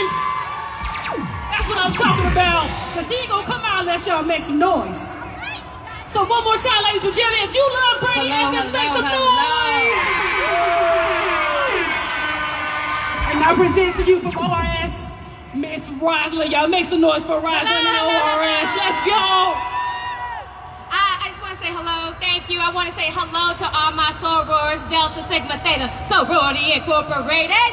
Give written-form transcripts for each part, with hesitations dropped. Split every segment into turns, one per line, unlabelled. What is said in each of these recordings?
hands. That's what I'm talking about. Because he ain't gonna come out unless y'all make some noise. So one more time, ladies and gentlemen, if you love Brandee Evans, make some noise. And I present to you from ORS, Miss Rosalind. Y'all make some noise for Rosalind and ORS. Let's go.
I just want to say hello, thank you. I want to say hello to all my sorors, Delta Sigma Theta, Sorority Incorporated.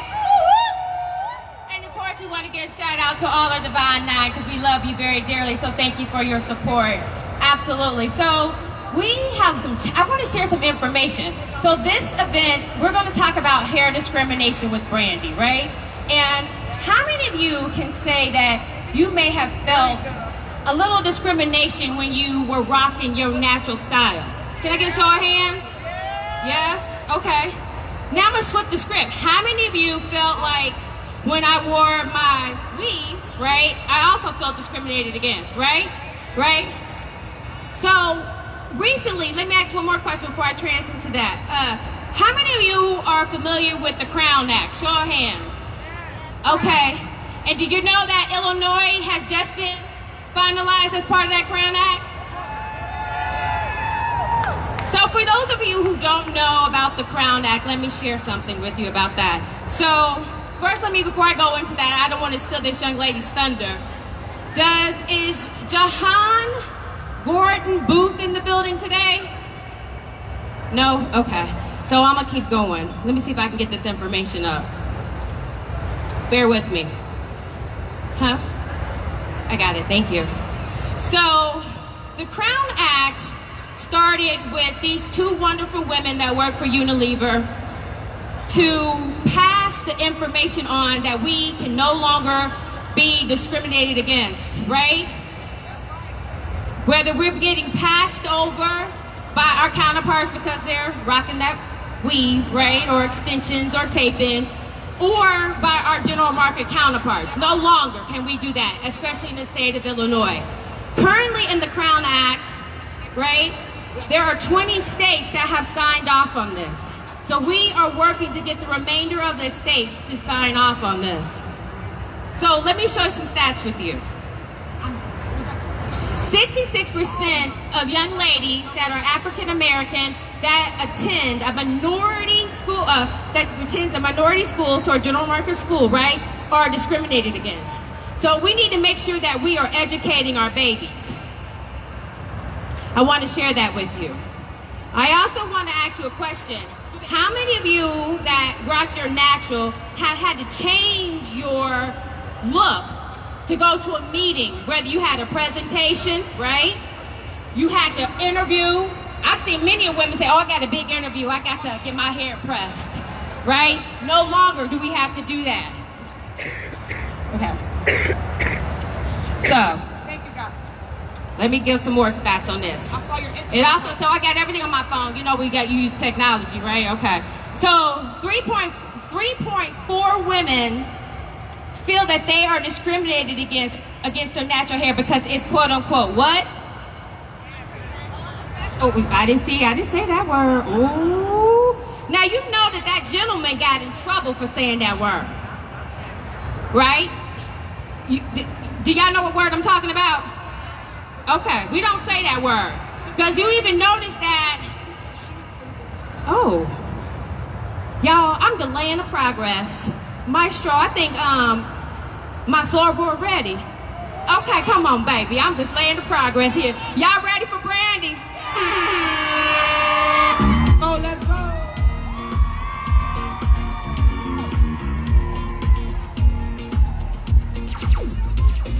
And of course, we want to give a shout out to all our Divine Nine because we love you very dearly. So thank you for your support. Absolutely. So we have I want to share some information. So this event, we're going to talk about hair discrimination with Brandee, right? And how many of you can say that you may have felt a little discrimination when you were rocking your natural style? Can I get a show of hands? Yes? Okay. Now I'm going to flip the script. How many of you felt like when I wore my weave, right, I also felt discriminated against, right? Right? So recently, let me ask one more question before I transition to that. How many of you are familiar with the Crown Act? Show of hands. Okay. And did you know that Illinois has just been finalized as part of that Crown Act? So for those of you who don't know about the Crown Act, let me share something with you about that. So first, before I go into that, I don't want to steal this young lady's thunder. Is Jahan Gordon Booth in the building today? No? Okay. So I'm gonna keep going. Let me see if I can get this information up. Bear with me. Huh? I got it, thank you. So the Crown Act started with these two wonderful women that work for Unilever to pass the information on that we can no longer be discriminated against, right? Whether we're getting passed over by our counterparts because they're rocking that weave, right? Or extensions or tape-ins, or by our general market counterparts. No longer can we do that, especially in the state of Illinois. Currently in the Crown Act, right, there are 20 states that have signed off on this. So we are working to get the remainder of the states to sign off on this. So let me show you some stats with you. 66% of young ladies that are African American that attend a minority school, or general market school, right, are discriminated against. So we need to make sure that we are educating our babies. I want to share that with you. I also want to ask you a question. How many of you that rock your natural have had to change your look to go to a meeting, whether you had a presentation, right? You had to interview. I've seen many women say, oh, I got a big interview. I got to get my hair pressed, right? No longer do we have to do that. Okay. So, let me give some more stats on this. It also, so I got everything on my phone. You know, we use technology, right? Okay. So 3.4 women feel that they are discriminated against their natural hair because it's quote unquote what? Oh, I didn't say that word. Ooh. Now you know that gentleman got in trouble for saying that word, right? Do y'all know what word I'm talking about? Okay, we don't say that word because you even notice that. Oh, y'all, I'm delaying the progress. Maestro, I think my soror ready. Okay, come on, baby. I'm just laying the progress here. Y'all ready for Brandee?
Oh, let's go.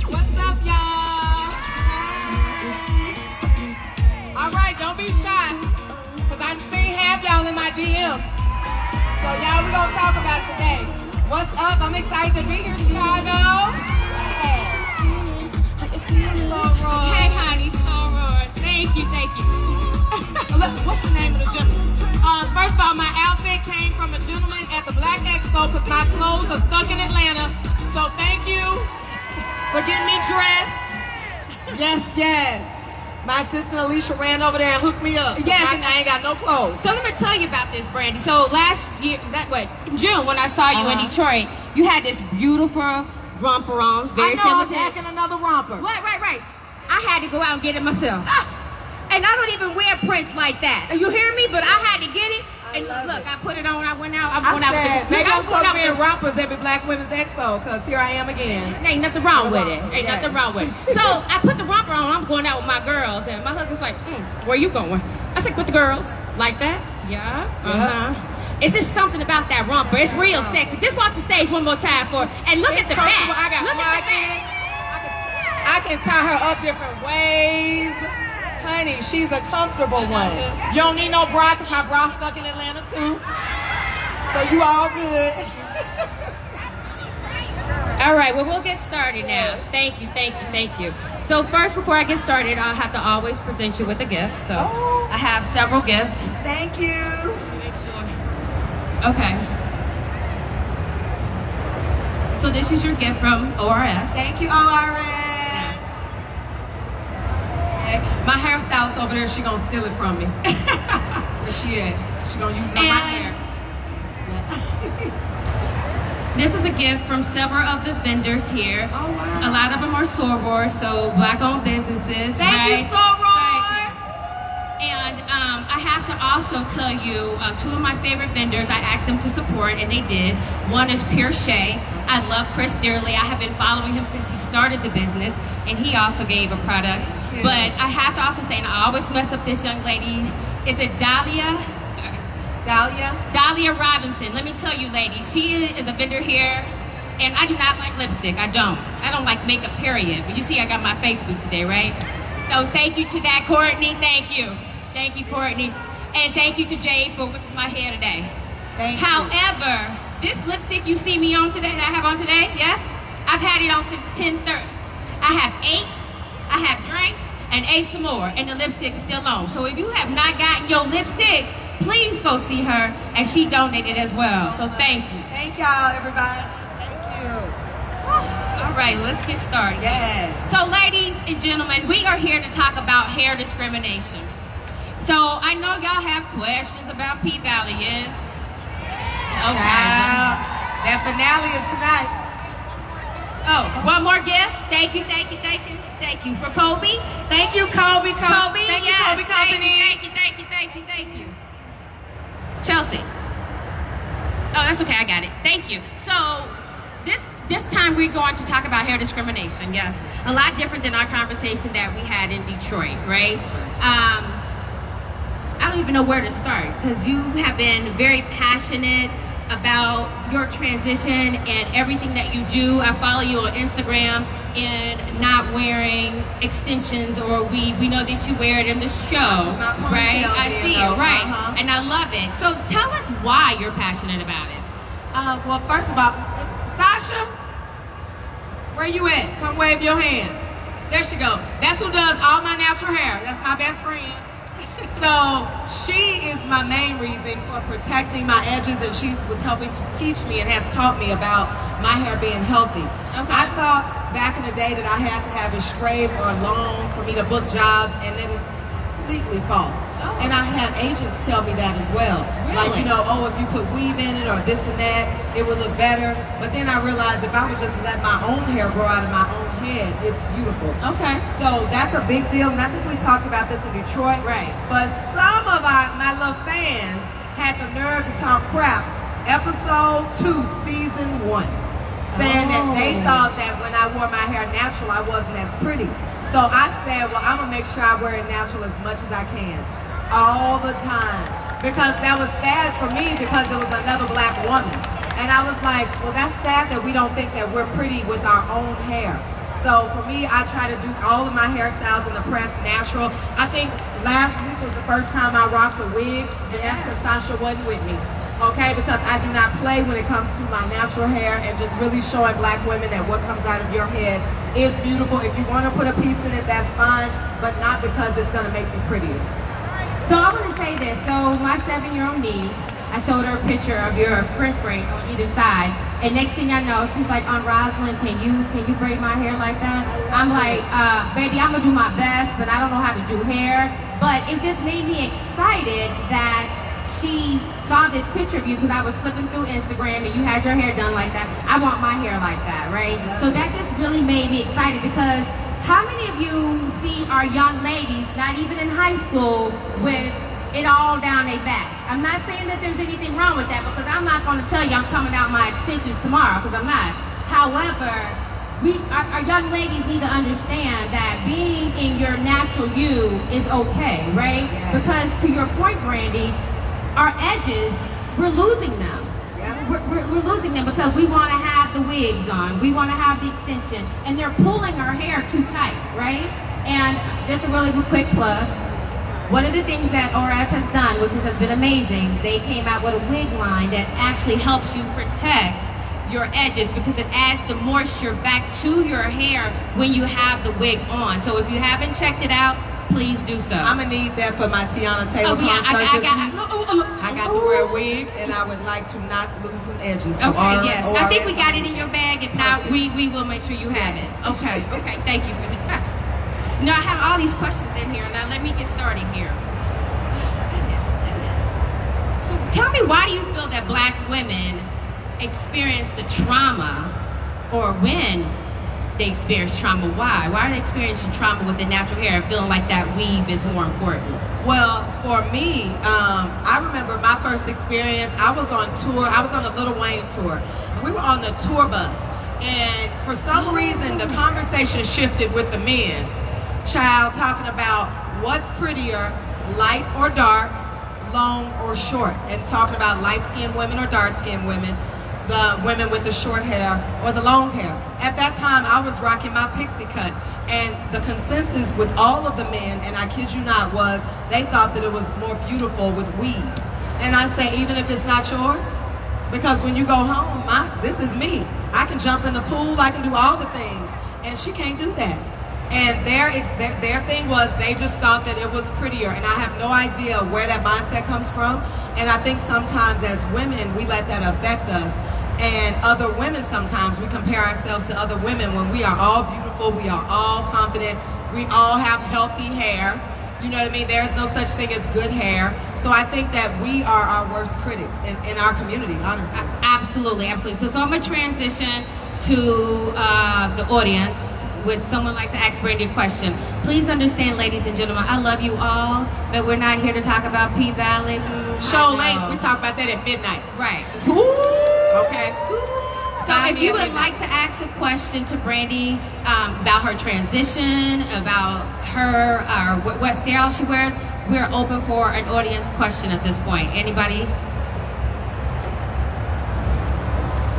What's up, y'all? All right, don't be shy, because I seen half y'all in my DM. So, y'all, we're going to talk about it today. What's up? I'm excited to be here, Chicago.
Hey, honey, soror. Thank you.
What's the name of the gentleman? First of all, my outfit came from a gentleman at the Black Expo because my clothes are stuck in Atlanta. So thank you for getting me dressed. Yes. My assistant Alicia ran over there and hooked me up.
Yes,
I ain't got no clothes.
So let me tell you about this, Brandee. So last year, June, when I saw you in Detroit, you had this beautiful romper on. Very
I know,
similar
I'm packing another romper.
Right. I had to go out and get it myself. And I don't even wear prints like that. You hear me? But I had to get it. And look, I put it on. I went out.
Maybe I'm supposed to wear rompers every Black Women's Expo, because here I am again.
Ain't nothing wrong with it. Nothing wrong with it. So I put the romper on. I'm going out with my girls. And my husband's like, where you going? I said, with the girls. Like that? Yeah. Uh-huh. It's just something about that romper. It's real sexy. Just walk the stage one more time for it. And look at the back.
I got pockets. I can tie her up different ways. Honey, she's a comfortable one. You don't need no bra, because my bra's stuck in Atlanta too. So you all good.
All right, well, we'll get started now. Thank you. So first, before I get started, I'll have to always present you with a gift. So I have several gifts.
Thank you.
Make sure. Okay. So this is your gift from ORS.
Thank you, ORS. My hairstylist over there, she gonna steal it from me. Where she at? She gonna use it on my hair.
This is a gift from several of the vendors here.
Oh, wow.
A lot of them are sorors, so Black-owned businesses.
Thank you, sorors.
And I have to also tell you, two of my favorite vendors, I asked them to support, and they did. One is Pure Shea. I love Chris dearly. I have been following him since he started the business, and he also gave a product. But I have to also say, and I always mess up this young lady, is it Dahlia? Dahlia Robinson. Let me tell you, ladies, she is a vendor here, and I do not like lipstick. I don't like makeup, period. But you see, I got my face beat today, right? So thank you to that, Courtney. Thank you, Courtney. And thank you to Jade for whipping my hair today. However, this lipstick you see me on today, that I have on today, yes? I've had it on since 10:30. I have 8, I have drank, and 8 some more, and the lipstick's still on. So if you have not gotten your lipstick, please go see her, and she donated as well. So thank you.
Thank y'all, everybody. Thank you.
All right, let's get started.
Yes.
So ladies and gentlemen, we are here to talk about hair discrimination. So I know y'all have questions about P-Valley, yes? Okay.
That finale is tonight.
Oh, one more gift. Thank you for Kobe.
Thank you, Kobe.
Thank
you, Kobe Company.
Thank you. Chelsea. Oh, that's okay, I got it. Thank you. So this time we're going to talk about hair discrimination, yes. A lot different than our conversation that we had in Detroit, right? I don't even know where to start, because you have been very passionate about your transition and everything that you do. I follow you on Instagram, and not wearing extensions or weave. We know that you wear it in the show, right? I see it, right? And I love it. So tell us why you're passionate about it.
Well, first of all, Sasha, where you at? Come wave your hand. There she go. That's who does all my natural hair. That's my best friend. So she is my main reason for protecting my edges, and she was helping to teach me and has taught me about my hair being healthy. Okay. I thought back in the day that I had to have it straight or long for me to book jobs, and that is completely false. Oh. And I have agents tell me that as well. Really? Like, you know, oh, if you put weave in it or this and that, it would look better. But then I realized if I would just let my own hair grow out of my own head, it's beautiful. Okay. So that's a big deal, and I think we talked about this in Detroit. Right. But some of my little fans had the nerve to talk crap. Episode 2, season 1, saying that they thought that when I wore my hair natural, I wasn't as pretty. So I said, well, I'm gonna make sure I wear it natural as much as I can, all the time, because that was sad for me because there was another black woman, and I was like, well, that's sad that we don't think that we're pretty with our own hair. So for me, I try to do all of my hairstyles in the press natural. I think last week was the first time I rocked a wig, and that's because Sasha wasn't with me. Okay, because I do not play when it comes to my natural hair, and just really showing black women that what comes out of your head is beautiful. If you want to put a piece in it, that's fine, but not because it's going to make you prettier.
So I want to say this. So my 7-year-old niece, I showed her a picture of your French braids on either side, and next thing I know, she's like, Aunt Rosalind, can you braid my hair like that? I'm like, baby, I'm gonna do my best, but I don't know how to do hair. But it just made me excited that she saw this picture of you because I was flipping through Instagram and you had your hair done like that. I want my hair like that, right? So that just really made me excited because how many of you see our young ladies, not even in high school, with it all down their back? I'm not saying that there's anything wrong with that because I'm not going to tell you I'm coming out my extensions tomorrow because I'm not. However, our young ladies need to understand that being in your natural you is okay, right?
Yeah.
Because to your point, Brandee, our edges, we're losing them.
Yeah.
We're losing them because we want to have the wigs on, we want to have the extension, and they're pulling our hair too tight, right? And just a really quick plug, one of the things that ORS has done, which has been amazing, they came out with a wig line that actually helps you protect your edges because it adds the moisture back to your hair when you have the wig on. So if you haven't checked it out, please do so.
I'm gonna need that for my Tiana Taylor concert I got to wear a wig, and I would like to not lose some edges. So
okay, yes. I think we got it in your bag. If not, we will make sure you have it. Okay, thank you for that. Now, I have all these questions in here. Now, let me get started here. Goodness. So, tell me, why do you feel that Black women experience the trauma, or when they experience trauma, why? Why are they experiencing trauma with the natural hair and feeling like that weave is more important?
Well, for me, I remember my first experience. I was on tour. I was on a Lil Wayne tour. We were on the tour bus, and for some reason, the conversation shifted with the men. Child talking about what's prettier, light or dark, long or short, and talking about light-skinned women or dark-skinned women, the women with the short hair or the long hair. At that time, I was rocking my pixie cut, and the consensus with all of the men, and I kid you not, was they thought that it was more beautiful with weave. And I say, even if it's not yours, because when you go home, this is me. I can jump in the pool, I can do all the things, and she can't do that. And their thing was they just thought that it was prettier, and I have no idea where that mindset comes from. And I think sometimes as women, we let that affect us. And other women, sometimes we compare ourselves to other women when we are all beautiful, we are all confident, we all have healthy hair. You know what I mean? There's no such thing as good hair. So I think that we are our worst critics in our community, honestly.
Absolutely. So I'm going to transition to the audience. Would someone like to ask Brandee a question? Please understand, ladies and gentlemen, I love you all, but we're not here to talk about P-Valley.
Show late. We talk about that at midnight.
Right.
Okay.
So if you would like to ask a question to Brandee about her transition, about her, what style she wears, we're open for an audience question at this point. Anybody?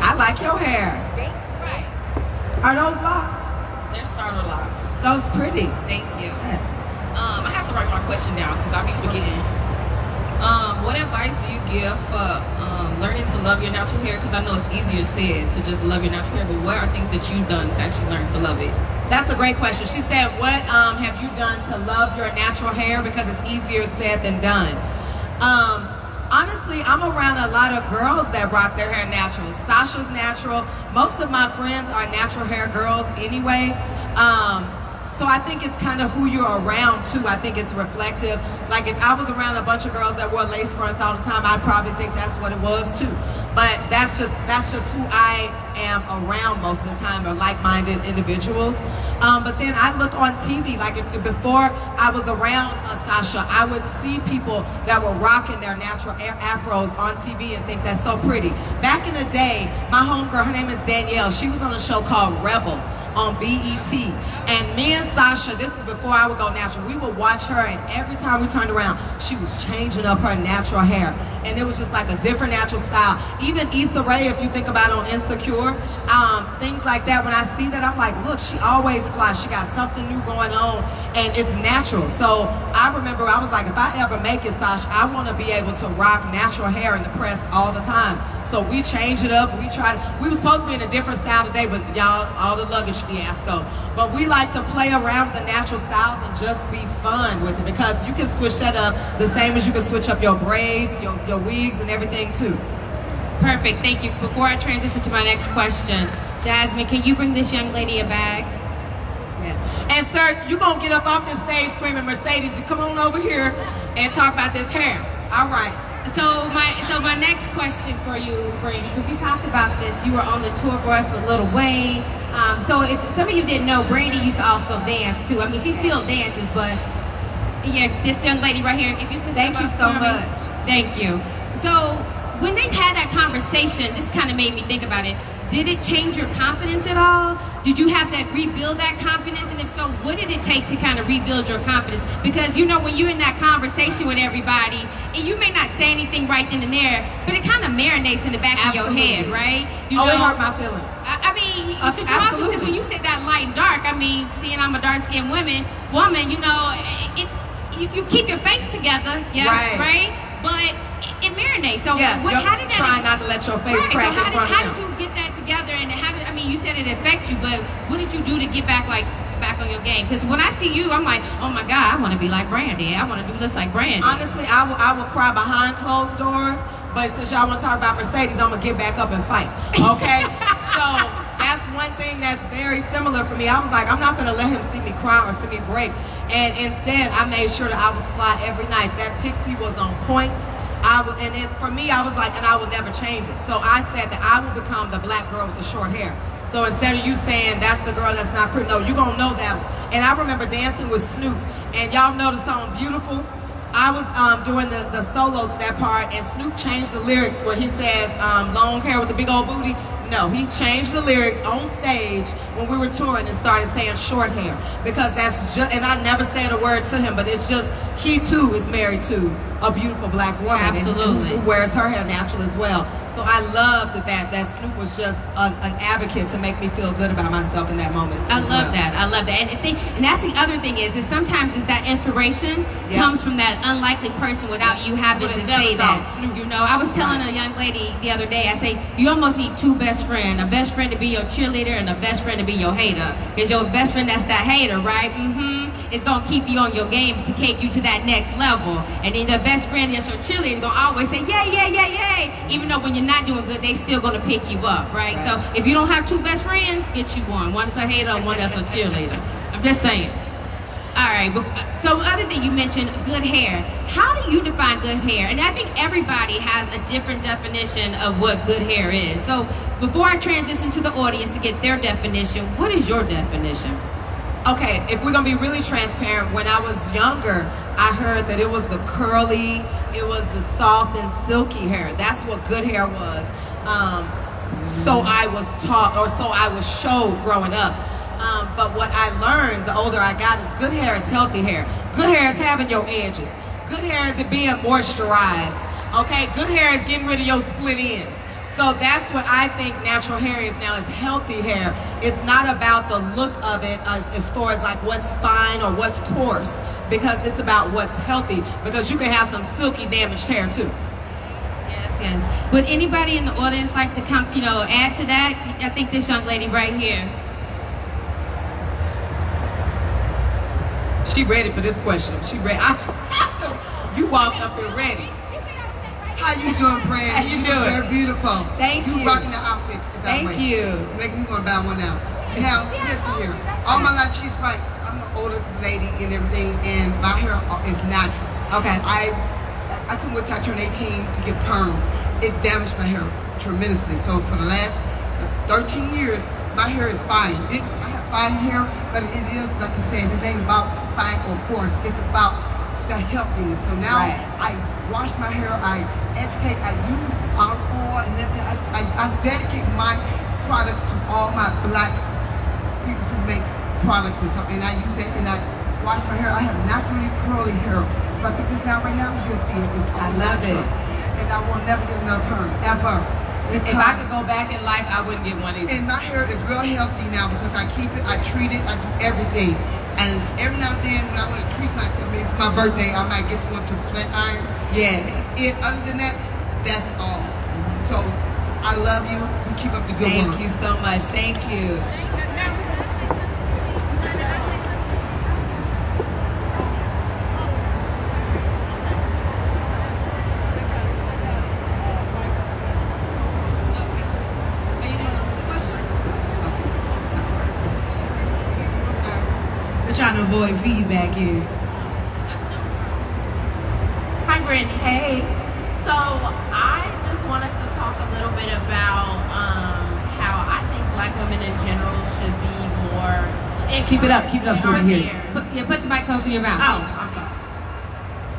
I like your hair.
Right.
Are those locks?
They're starter locks.
Those pretty.
Thank you.
Yes.
I have to write my question down because I'll be forgetting. What advice do you give for learning to love your natural hair? Because I know it's easier said to just love your natural hair, but what are things that you've done to actually learn to love it?
That's a great question. She said, what have you done to love your natural hair? Because it's easier said than done. Honestly, I'm around a lot of girls that rock their hair natural. Sasha's natural. Most of my friends are natural hair girls anyway. So I think it's kind of who you're around too. I think it's reflective. Like if I was around a bunch of girls that wore lace fronts all the time, I'd probably think that's what it was too. But that's just who I am around most of the time, or like-minded individuals. But then I look on TV, like before I was around Sasha, I would see people that were rocking their natural afros on TV and think that's so pretty. Back in the day, my homegirl, her name is Danielle, she was on a show called Rebel on BET, and me and Sasha, this is before I would go natural, we would watch her, and every time we turned around, she was changing up her natural hair, and it was just like a different natural style. Even Issa Rae, if you think about it on Insecure, things like that, when I see that, I'm like, look, she always flies, she got something new going on, and it's natural. So I remember I was like, if I ever make it, Sasha, I want to be able to rock natural hair in the press all the time. So we change it up, we were supposed to be in a different style today, but y'all, all the luggage fiasco. But we like to play around with the natural styles and just be fun with it, because you can switch that up the same as you can switch up your braids, your wigs and everything too.
Perfect, thank you. Before I transition to my next question, Jasmine, can you bring this young lady a bag?
Yes. And sir, you're gonna get up off this stage screaming Mercedes and come on over here and talk about this hair. All right.
So my next question for you, Brandee, because you talked about this, you were on the tour bus with Lil Wayne. So if some of you didn't know, Brandee used to also dance too. I mean, she still dances, but yeah, this young lady right here, if you could
Thank you so much.
Thank you. So when they had that conversation, this kind of made me think about it. Did it change your confidence at all? Did you have to rebuild that confidence? And if so, what did it take to kind of rebuild your confidence? Because you know, when you're in that conversation with everybody, and you may not say anything right then and there, but it kind of marinates in the back of your head, right?
It hurt my feelings.
I mean, because when you said that light and dark, I mean, seeing I'm a dark-skinned woman, you know, you keep your face together, yes, right? But it marinates. So
yeah,
how did that?
Trying not to let your face crack in front of
how did you get that together? And I mean, you said it affect you, but what did you do to get back on your game? Because when I see you, I'm like, oh my God, I want to be like Brandee. I want to do this like Brandee.
Honestly, I will cry behind closed doors, but since y'all want to talk about Mercedes, I'm gonna get back up and fight. Okay, so that's one thing that's very similar for me. I was like, I'm not gonna let him see me cry or see me break. And instead, I made sure that I was fly every night. That pixie was on point. For me, I was like, and I will never change it. So I said that I will become the black girl with the short hair. So instead of you saying that's the girl that's not pretty, no, you're gonna know that one. And I remember dancing with Snoop, and y'all know the song Beautiful. I was doing the solo to that part, and Snoop changed the lyrics where he says long hair with the big old booty. No, he changed the lyrics on stage when we were touring and started saying short hair, because that's just, and I never said a word to him, but it's just, he too is married to a beautiful black woman.
Absolutely.
Who wears her hair natural as well. So I loved that Snoop was just an advocate to make me feel good about myself in that moment.
I love that. And that's the other thing is sometimes it's that inspiration comes from that unlikely person without you having to say that.
Snoop.
You know, I was telling a young lady the other day, I say, you almost need two best friends. A best friend to be your cheerleader and a best friend to be your hater. Because your best friend, that's that hater, right? It's going to keep you on your game to take you to that next level. And then the best friend that's your cheerleader is going to always say, yay. Even though when you're not doing good, they still going to pick you up, right? So if you don't have two best friends, get you one. One that's a hater and one that's a cheerleader. I'm just saying. All right. So other thing you mentioned, good hair. How do you define good hair? And I think everybody has a different definition of what good hair is. So before I transition to the audience to get their definition, what is your definition?
Okay, if we're gonna be really transparent, when I was younger, I heard that it was the curly, it was the soft and silky hair. That's what good hair was. So I was taught, or so I was showed growing up. But what I learned the older I got is good hair is healthy hair. Good hair is having your edges. Good hair is it being moisturized. Okay, good hair is getting rid of your split ends. So that's what I think natural hair is now, is healthy hair. It's not about the look of it as far as like what's fine or what's coarse, because it's about what's healthy, because you can have some silky damaged hair too.
Yes. Would anybody in the audience like to come, add to that? I think this young lady right here.
She ready for this question. She ready. You walked up here ready.
How you doing, Brandee?
How you doing?
Very beautiful.
Thank you.
You rocking the outfits.
Thank you.
Make me want to buy one now. Now, listen here. All my life, she's right. I'm an older lady and everything, and my hair is natural.
Okay.
I couldn't wait till I turned 18 to get perms. It damaged my hair tremendously. So for the last 13 years, my hair is fine. I have fine hair, but it is, like you said, it ain't about fine or coarse. It's about the healthiness. So now I wash my hair, I educate, I use olive oil and everything. I dedicate my products to all my black people who makes products and stuff. And I use that and I wash my hair. I have naturally curly hair. If I took this down right now, you'll see it.
I love it.
And I will never get another perm, ever.
If I could go back in life, I wouldn't get one either.
And my hair is real healthy now because I keep it, I treat it, I do everything. And every now and then when I want to treat myself, maybe for my birthday, I might get someone to flat iron.
Yes.
Other than that, that's all. So I love you. You keep up the good work.
Thank you so much. Thank you. Trying to avoid feedback here.
Hi, Brandee.
Hey.
So I just wanted to talk a little bit about how I think Black women in general should be more.
Keep it up so we hear you.
Put the mic close to your mouth.
Oh, I'm sorry.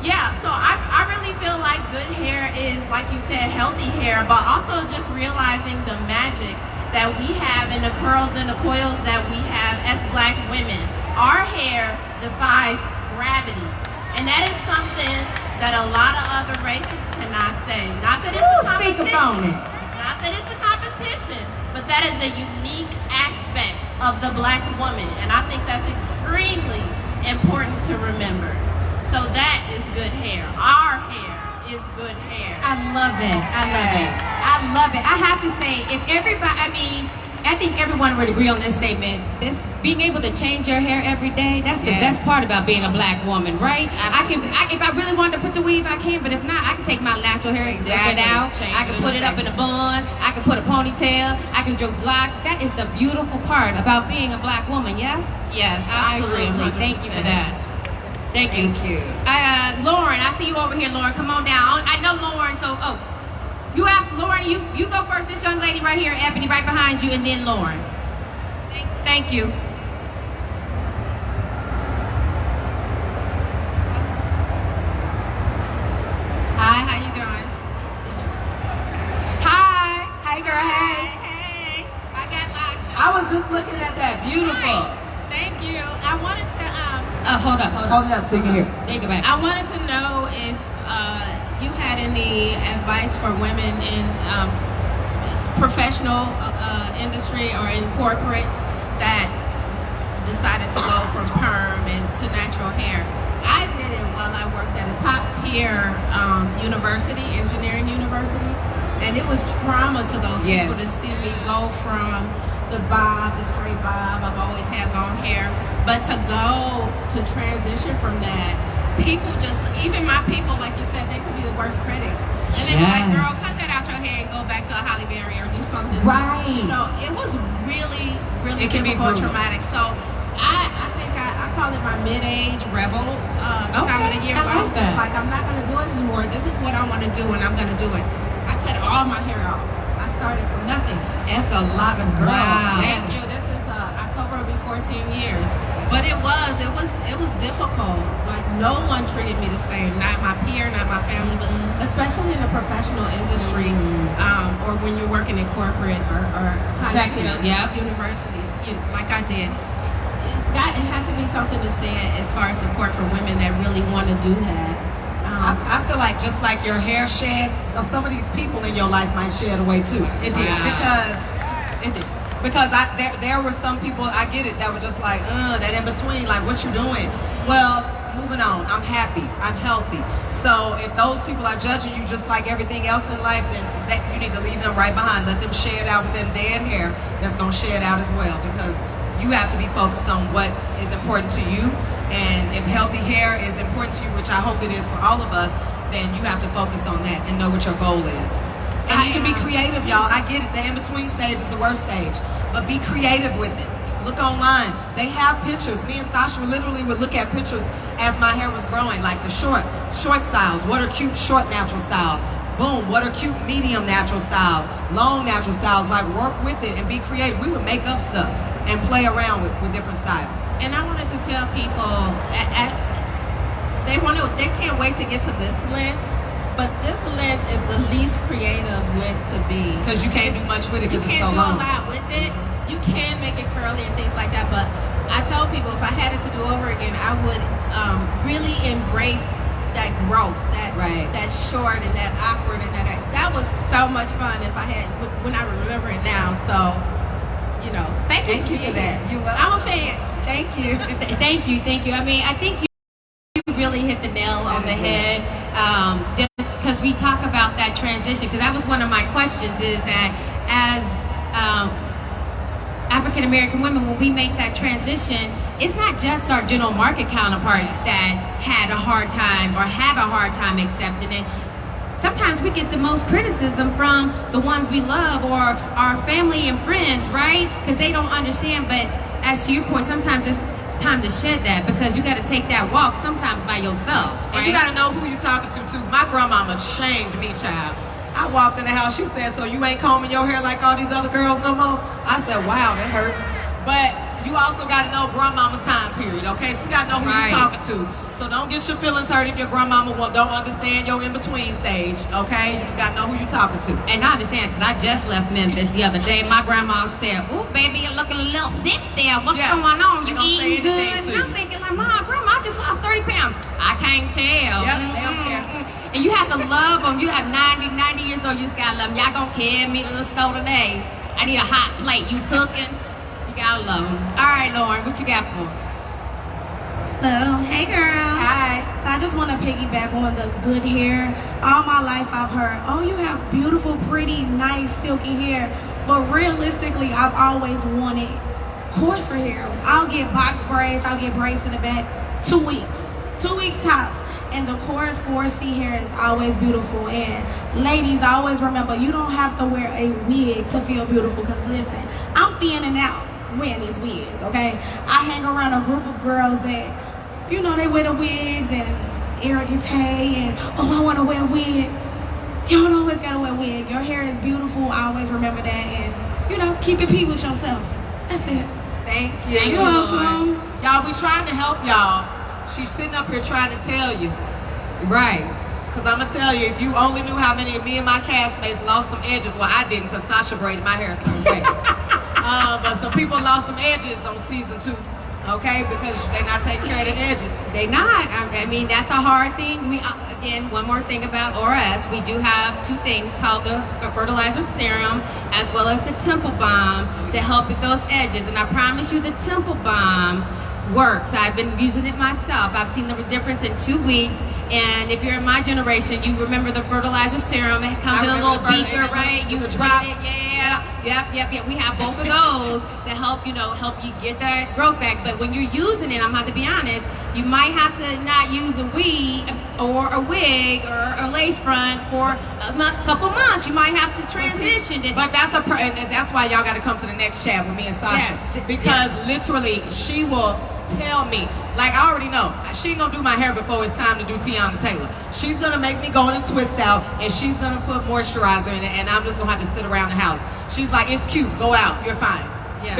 Yeah, so I really feel like good hair is, like you said, healthy hair, but also just realizing the magic that we have in the curls and the coils that we have as Black women. Our hair defies gravity, and that is something that a lot of other races cannot say. Not that it's a competition. Not that it's a competition, but that is a unique aspect of the Black woman, and I think that's extremely important to remember. So that is good hair. Our hair is good hair.
I love it. I love it. I love it. I have to say, if everybody, I think everyone would agree on this statement. This being able to change your hair every day, that's the best part about being a Black woman, right?
Absolutely.
If I really wanted to put the weave, I can, but if not, I can take my natural hair and zip it out. I can put it up in a bun. I can put a ponytail. I can do locks. That is the beautiful part about being a Black woman, yes?
Yes,
Absolutely.
I agree 100%.
Thank you for that. Thank you. Lauren, I see you over here, Lauren. Come on down. I know Lauren, so Lauren, you go first. This young lady right here, Ebony, right behind you, and then Lauren. Thank you. Hi, how you doing? Hi.
Hey girl, hey.
Hey. I got lots.
I was just looking at that. Beautiful.
Thank you. I wanted to
Hold up.
Hold it up so you can hear.
There you go back.
I wanted to know if you had any advice for women in professional industry or in corporate that decided to go from perm and to natural hair. I did it while I worked at a top tier university, engineering university, and it was trauma to those people to see me go from the bob, the straight bob. I've always had long hair, but to go to transition from that, people just, even my people, like you said, they could be the worst critics. And they were like, girl, cut that out your hair and go back to a Halle Berry or do something.
Right.
You know, it was really, really
It can be
difficult,
brutal.
traumatic. So I think I call it my mid-age rebel time of the year where I was just like, I'm not going to do it anymore. This is what I want to do and I'm going to do it. I cut all my hair off. I started from nothing.
That's a lot of girls.
Wow.
Thank you. This is October will be 14 years. But it was difficult. Like no one treated me the same. Not my peer, not my family, but especially in the professional industry, or when you're working in corporate or high school, university, like I did. It has to be something to say as far as support for women that really want to do that.
I feel like just like your hair sheds, some of these people in your life might shed away too.
It did.
Because there were some people, I get it, that were just like, that in between, like, what you doing? Well, moving on, I'm happy, I'm healthy. So if those people are judging you just like everything else in life, then you need to leave them right behind. Let them shed out with them dead hair that's gonna shed out as well, because you have to be focused on what is important to you. And if healthy hair is important to you, which I hope it is for all of us, then you have to focus on that and know what your goal is. And you can be creative, y'all. I get it. The in-between stage is the worst stage. But be creative with it. Look online. They have pictures. Me and Sasha literally would look at pictures as my hair was growing, like the short styles. What are cute short natural styles? Boom, what are cute medium natural styles? Long natural styles. Like, work with it and be creative. We would make up stuff and play around with different styles.
And I wanted to tell people, they can't wait to get to this length, but this length is the least creative length to be.
Because you can't do much with it because it's so long.
You can't do a lot with it. You can make it curly and things like that, but I tell people if I had it to do over again, I would really embrace that growth, that short and that awkward and that was so much fun if I had, when I remember it now. So, thank you for that. I'm a fan.
Thank you.
Thank you. I mean, I think you really hit the nail on the head. Just because we talk about that transition, because that was one of my questions, is that as African American women, when we make that transition, it's not just our general market counterparts that had a hard time or have a hard time accepting it. Sometimes we get the most criticism from the ones we love or our family and friends, right? Because they don't understand. But as to your point, sometimes it's time to shed that, because you got to take that walk sometimes by yourself, right?
And you got to know who you talking to, too. My grandmama shamed me, child. I walked in the house, she said, so you ain't combing your hair like all these other girls no more? I said, wow, that hurt. But you also got to know grandmama's time period, okay? So you got to know who you're talking to. So don't get your feelings hurt if your grandmama don't understand your in-between stage, okay? You just got to know who you're talking to.
And I understand, because I just left Memphis the other day. My grandma said, ooh, baby, you're looking a little thick there. What's going on? You eating good? And I'm thinking like, Mom, grandma, I just lost 30 pounds. I can't tell.
Yep, they don't care.
And you have to love them. You have 90 years old, you just got to love them. Y'all gonna carry me to the store today. I need a hot plate. You cooking? You gotta love them. All right, Lauren, what you got for us?
Hello. Hey, girl.
Hi.
So I just want to piggyback on the good hair. All my life I've heard, oh, you have beautiful, pretty, nice, silky hair. But realistically, I've always wanted coarser hair. I'll get box braids. I'll get braids in the back. 2 weeks. 2 weeks tops. And the coarse 4C hair is always beautiful. And ladies, always remember, you don't have to wear a wig to feel beautiful. Because listen, I'm thin and out wearing these wigs, okay? I hang around a group of girls that, you know, they wear the wigs and arrogance and, oh, I want to wear a wig. You don't always got to wear a wig. Your hair is beautiful. I always remember that. And, you know, keep it P with yourself. That's it.
Thank you.
You're welcome.
Y'all, we trying to help y'all. She's sitting up here trying to tell you.
Right.
Because I'm going to tell you, if you only knew how many of me and my castmates lost some edges, well, I didn't, because Sasha braided my hair a certain way. But some people lost some edges on season 2, okay? Because they're not taking care of the edges.
They not. I mean, that's a hard thing. We again, one more thing about ORS. We do have 2 things called the fertilizer serum as well as the Temple Balm to help with those edges. And I promise you, the Temple Balm works. I've been using it myself. I've seen the difference in 2 weeks. And if you're in my generation, you remember the fertilizer serum. It comes in a little beaker, right? You drop it. Yep. We have both of those that help you get that growth back. But when you're using it, I'm going to have to be honest, you might have to not use a weave or a wig or a lace front for a couple months. You might have to transition.
But that's why y'all got to come to the next chat with me and Sasha.
Yes.
Because literally, she will tell me, like, I already know, she ain't gonna do my hair before it's time to do Tiana Taylor. She's gonna make me go in a twist out, and she's gonna put moisturizer in it, and I'm just gonna have to sit around the house. She's like, it's cute, go out, you're fine.
Yeah.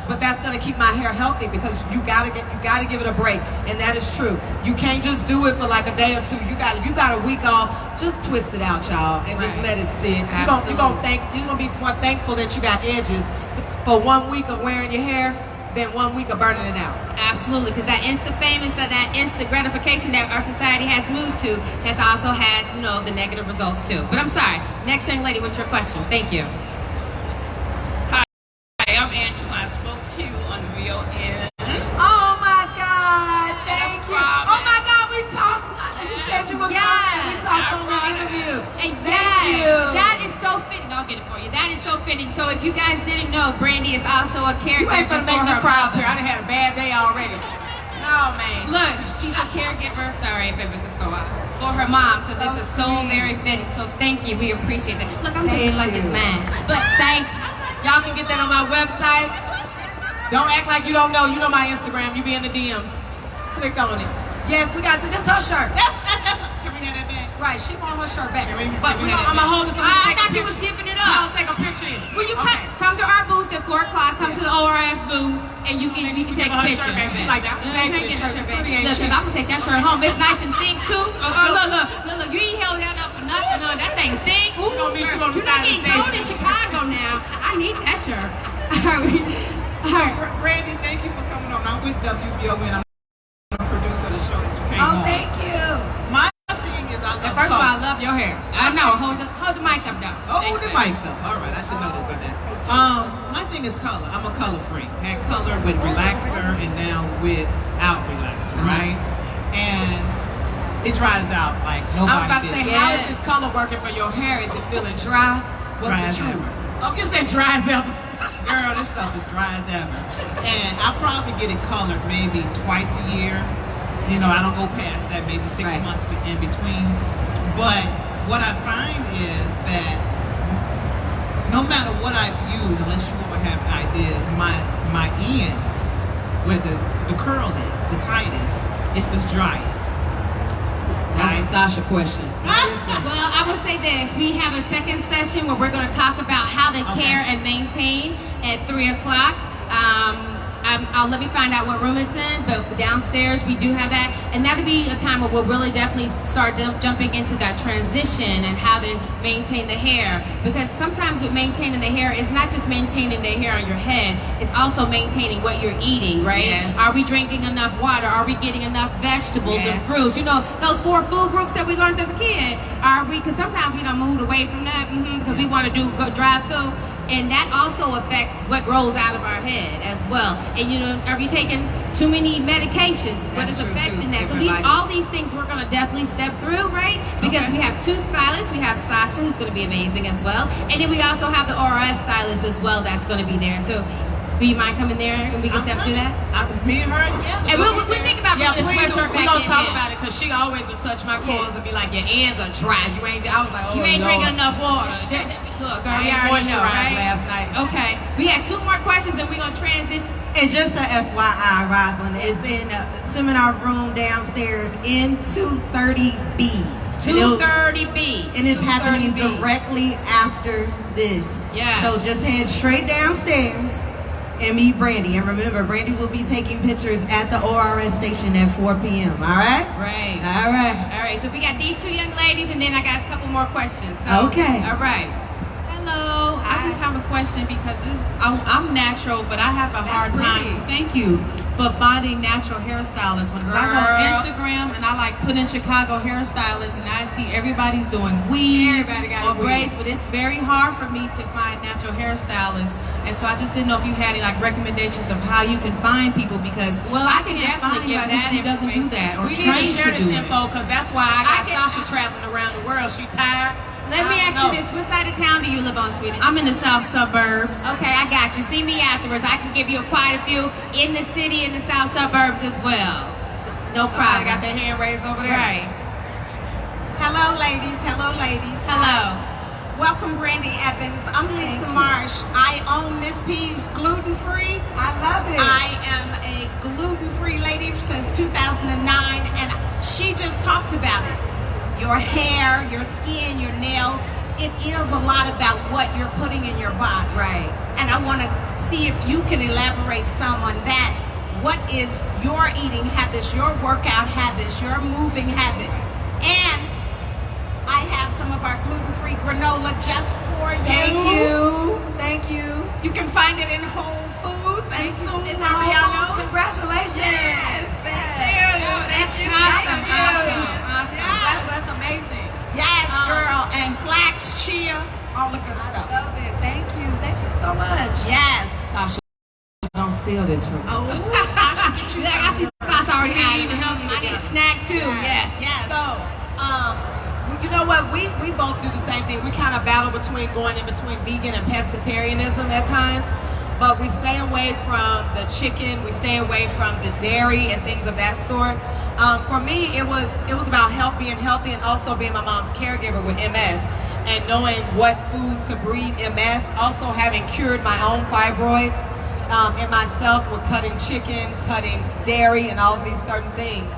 But that's gonna keep my hair healthy, because you gotta give it a break, and that is true. You can't just do it for like a day or two. You got a week off. Just twist it out, y'all, and just let it sit. You're gonna be more thankful that you got edges for 1 week of wearing your hair than 1 week of burning it out.
Absolutely, because that instant famous, that instant gratification that our society has moved to has also had, the negative results too. But I'm sorry. Next young lady, what's your question? Thank you.
Hi, I'm Angela. I spoke to you on VON.
Oh my God, thank you. Oh my God, we talked. You said you were coming. We talked on the interview.
And
Thank you.
that is so fitting. I'll get it for you. That is so fitting. So if you guys didn't know, Brandee is also a
You
caregiver
ain't gonna make
for
me
her
cry up
mother.
here. I done had a bad day already. No, man.
Look, she's a caregiver. Sorry if emphasis go out. For her mom. So this is so very fitting. So thank you. We appreciate that. Look, I'm doing like this man. But thank you.
Y'all can get that on my website. Don't act like you don't know. You know my Instagram. You be in the DMs. Click on it. Yes, we got this her shirt.
Can we have that back?
Right, she want her shirt back.
Can we
But
have
I'm gonna hold it.
I thought you was giving it up.
I'll take a picture.
Will you
Okay.
come to our booth at 4 o'clock? Come to the ORS booth, and we can take
her
a picture.
shirt back. She like that. Thank you, this shirt. Pretty ain't
Look,
cheap.
I'm gonna take that shirt home. It's nice and thick too. Look, you ain't held that up for nothing. No, that thing thick. Ooh,
gonna meet you on the
you're not
side of the
getting cold in
stage.
Chicago now. I need that shirt. All right.
Brandee, thank you for coming on. I'm with WVON. I'm the producer of the show that you came on.
Thank you.
My thing is, I love
First of all, I
color.
love your hair.
I know. Hold the mic up, though.
Oh,
Thank
the
you.
mic up. All right, I should know this by now. My thing is color. I'm a color freak. Had color with relaxer and now without relaxer, right? And it dries out like nobody
I was about to say,
did.
how is this color working for your hair? Is it feeling dry? What's
Dry
the
as
truth?
ever.
Oh, you said dry as ever.
Girl, this stuff is dry as ever. And I probably get it colored maybe twice a year. I don't go past that, maybe 6
Right.
months in between. But what I find is that no matter what I've used, unless you want to have ideas, my ends where the curl is, the tightest, it's the driest.
That's a Sasha question.
Well, I will say this. We have a second session where we're going to talk about how to care and maintain at 3 o'clock. I'll let me find out what room it's in, but downstairs we do have that. And that'll be a time where we'll really definitely start jumping into that transition and how to maintain the hair. Because sometimes with maintaining the hair, it's not just maintaining the hair on your head, it's also maintaining what you're eating, right?
Yes.
Are we drinking enough water? Are we getting enough vegetables and fruits? You know, those 4 food groups that we learned as a kid, are we, because sometimes we done moved away from that because we want to go drive through. And that also affects what grows out of our head as well. And you know, are we taking too many medications? What is affecting that? So all these things we're gonna definitely step through, right? Because we have 2 stylists. We have Sasha, who's gonna be amazing as well. And then we also have the ORS stylist as well that's gonna be there. So do you mind coming there and we can step through that?
Me and her together.
And we'll think about putting a sweatshirt back in.
We're going to talk about it because she always will touch my clothes and be like, your ends are dry. I was like, oh,
you ain't
Lord.
drinking enough water. Look, girl,
I
you
ain't
already know,
moisturized
right?
last night.
Okay. We have 2 more questions and we're going to transition.
And just a FYI, Rosalind, it's in a seminar room downstairs in 230B.
230B.
And it's happening
230B.
directly after this.
Yeah.
So just head straight downstairs and meet Brandee. And remember, Brandee will be taking pictures at the ORS station at 4 p.m. All right?
Right.
All right.
All right. So we got these 2 young ladies, and then I got a couple more questions. So,
Okay.
All right.
Hello, I just have a question because I'm natural, but I have a hard time. Thank you. But finding natural hairstylists, because I go on Instagram and I like put in Chicago hairstylists, and I see everybody's doing weave
Everybody got
or braids, but it's very hard for me to find natural hairstylists. And so I just didn't know if you had any like recommendations of how you can find people, because
I can
can't
definitely
find
give
anybody
that
who doesn't do
information.
that or
We need to
trained
share
to
this
do it.
info because that's why I got Sasha traveling around the world. She tired.
Let me ask you this. What side of town do you live on, sweetie?
I'm in the south suburbs.
Okay, I got you. See me afterwards. I can give you quite a few in the city, in the south suburbs as well. No
Somebody
problem.
got their hand raised over there.
Right.
Hello, ladies. Hello, ladies.
Hello.
Welcome, Brandee Evans. I'm Lisa Marsh. I own Miss P's Gluten Free.
I love it.
I am a gluten-free lady since 2009, and she just talked about it. Your hair, your skin, your nails. It is a lot about what you're putting in your body.
Right.
And I want to see if you can elaborate some on that. What is your eating habits, your workout habits, your moving habits? And I have some of our gluten-free granola just for you.
Thank you. Thank you.
You can find it in Whole Foods and soon
It's
Mariano's.
Congratulations.
Yes, thank you.
That's
Thank you.
awesome.
Thank you.
Awesome.
Yes.
That's amazing.
Yes, girl. And flax, chia, all the good stuff.
I love it. Thank you. Thank you so much.
Yes.
Sasha, don't steal this from me.
Oh, Sasha, like, I see Sasha already
We
eating.
need to help you
I
with
need a
this.
snack too. Yes.
Yes. So, you know what? We both do the same thing. We kind of battle between going in between vegan and pescatarianism at times, but we stay away from the chicken. We stay away from the dairy and things of that sort. For me, it was about being healthy, and also being my mom's caregiver with MS, and knowing what foods could breed MS. Also having cured my own fibroids, and myself with cutting chicken, cutting dairy, and all of these certain things.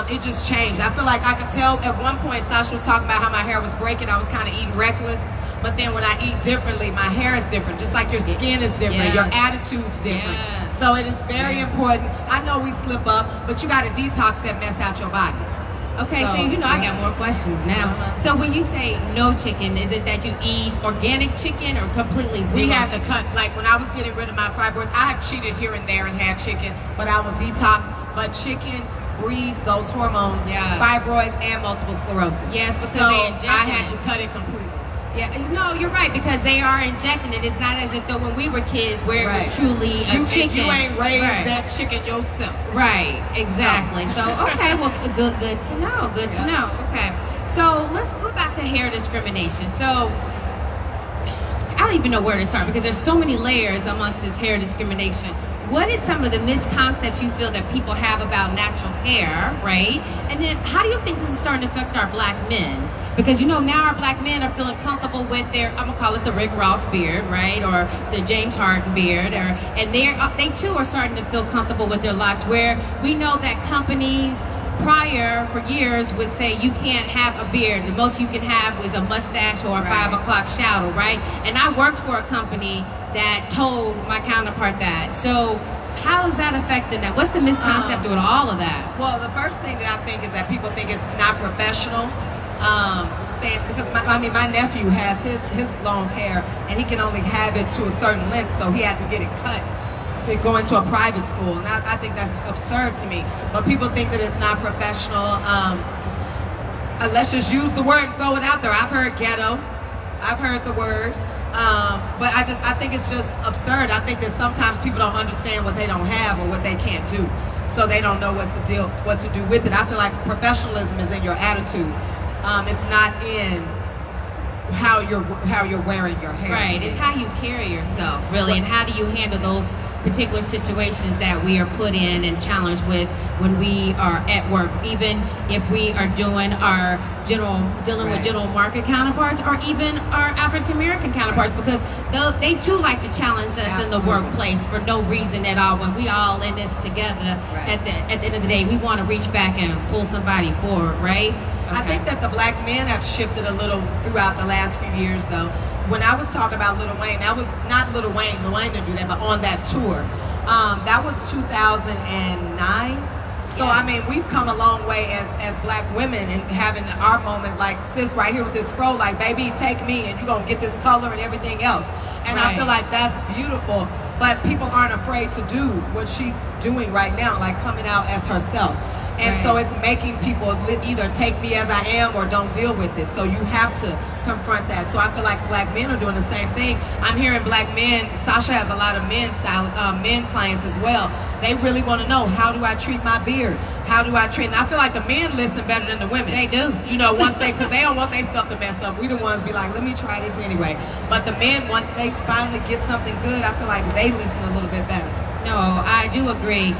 It just changed. I feel like I could tell at one point Sasha was talking about how my hair was breaking. I was kind of eating reckless. But then when I eat differently, my hair is different. Just like your skin is different, your attitude's different.
Yes.
So it is very important. I know we slip up, but you got to detox that mess out your body.
Okay, so you know I got more questions now. So when you say no chicken, is it that you eat organic chicken or completely zero?
We have to cut, like when I was getting rid of my fibroids, I have cheated here and there and had chicken, but I will detox. But chicken breeds those hormones,
Yes.
fibroids and multiple sclerosis.
Yes, because
So
they inject
I had
it.
to cut it completely.
Yeah, no, you're right, because they are injecting it. It's not as if though when we were kids where it
Right.
was truly a
You,
chicken.
you ain't raised
Right.
that chicken yourself.
Right, exactly. So, okay, well, good to know. Good to know. Okay, so let's go back to hair discrimination. So, I don't even know where to start because there's so many layers amongst this hair discrimination. what is some of the misconceptions you feel that people have about natural hair, right? And then how do you think this is starting to affect our black men? Because you know now our black men are feeling comfortable with their, I'm gonna call it the Rick Ross beard, right? Or the James Harden beard, and they too are starting to feel comfortable with their locks, where we know that companies prior for years would say you can't have a beard. The most you can have is a mustache or a 5 o'clock shadow, right? And I worked for a company that told my counterpart that. So how is that affecting that? What's the misconception with all of that?
Well, the first thing that I think is that people think it's not professional. Because my nephew has his long hair and he can only have it to a certain length, so he had to get it cut going to a private school, and I think that's absurd to me. But people think that it's not professional. Let's just use the word and throw it out there. I've heard ghetto, I've heard the word, but I think it's just absurd. I think that sometimes people don't understand what they don't have or what they can't do, so they don't know what to do with it. I feel like professionalism is in your attitude. It's not in how you're wearing your hair.
Right, it's how you carry yourself, really, and how do you handle those particular situations that we are put in and challenged with when we are at work, even if we are dealing with general market counterparts or even our African American counterparts, because they too like to challenge us in the workplace for no reason at all. When we all in this together, at the end of the day, we want to reach back and pull somebody forward, right? Okay.
I think that the black men have shifted a little throughout the last few years, though. When I was talking about Lil Wayne, that was not Lil Wayne. Lil Wayne didn't do that, but on that tour, that was 2009. So I mean, we've come a long way as black women and having our moments, like sis right here with this fro, like baby, take me, and you're gonna get this color and everything else. And I feel like that's beautiful. But people aren't afraid to do what she's doing right now, like coming out as herself. And so it's making people either take me as I am or don't deal with it. So you have to confront that. So I feel like black men are doing the same thing. I'm hearing black men, Sasha has a lot of men clients as well. They really want to know, how do I treat my beard? How do I treat, and I feel like the men listen better than the women.
They do.
You know, because they don't want their stuff to mess up. We the ones be like, let me try this anyway. But the men, once they finally get something good, I feel like they listen a little bit better.
No, I do agree.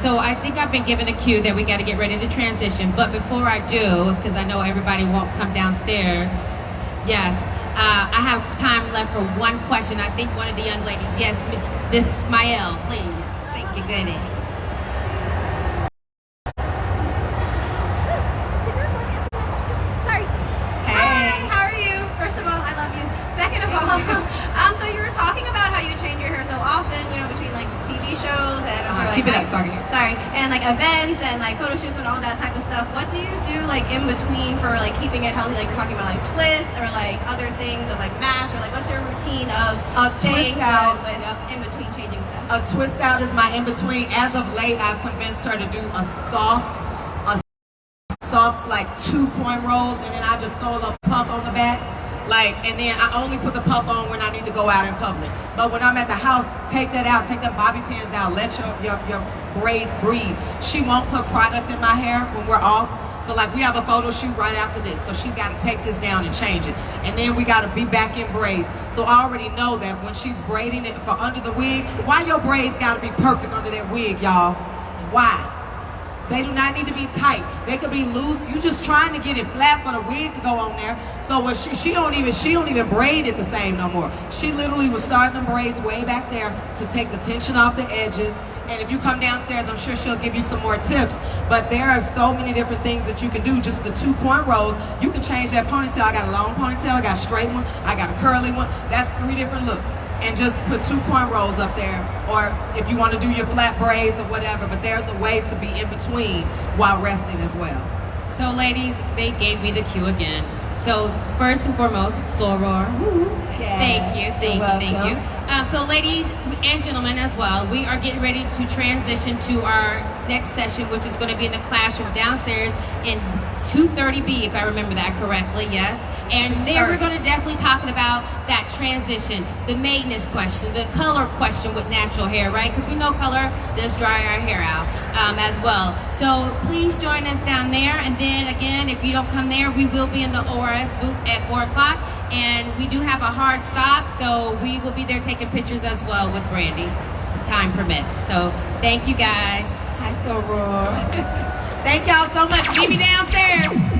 So I think I've been given a cue that we got to get ready to transition. But before I do, because I know everybody won't come downstairs, yes, I have time left for one question. I think one of the young ladies, yes, this Ismael, please. Thank you, goody.
Sorry. Hi, how are you? First of all, I love you. Second of all, so you were talking about how you change your hair so often, you know, between like TV shows and
keep it up, sorry.
And like events and like photo shoots and all that type of stuff. What do you do like in between for like keeping it healthy? Like you're talking about like twists or like other things of like masks, or like what's your routine of staying good with in between changing stuff?
A twist out is my in between. As of late, I've convinced her to do a soft like 2 point rolls, and then I just throw a little puff on the back. And then I only put the puff on when I need to go out in public. But when I'm at the house, take that out, take them bobby pins out, let your braids breathe. She won't put product in my hair when we're off. So like we have a photo shoot right after this, so she's got to take this down and change it. And then we got to be back in braids. So I already know that when she's braiding it for under the wig, why your braids got to be perfect under that wig, y'all? Why? They do not need to be tight. They could be loose. You just trying to get it flat for the wig to go on there. So what she don't even braid it the same no more. She literally was starting them braids way back there to take the tension off the edges. And if you come downstairs, I'm sure she'll give you some more tips. But there are so many different things that you can do. Just the 2 point rolls, you can change that ponytail. I got a long ponytail, I got a straight one, I got a curly one. That's 3 different looks. And just put 2 point rolls up there, or if you want to do your flat braids or whatever, but there's a way to be in between while resting as well.
So ladies, they gave me the cue again. So first and foremost, soror. Thank you. So ladies and gentlemen as well, we are getting ready to transition to our next session, which is going to be in the classroom downstairs in 230B, if I remember that correctly, yes. And there we're going to definitely talking about that transition, the maintenance question, the color question with natural hair, right? Because we know color does dry our hair out as well. So please join us down there. And then again, if you don't come there, we will be in the ORS booth at 4 o'clock. And we do have a hard stop, so we will be there taking pictures as well with Brandee. time permits. So thank you guys.
Hi, Soror. Thank y'all so much. Meet me downstairs.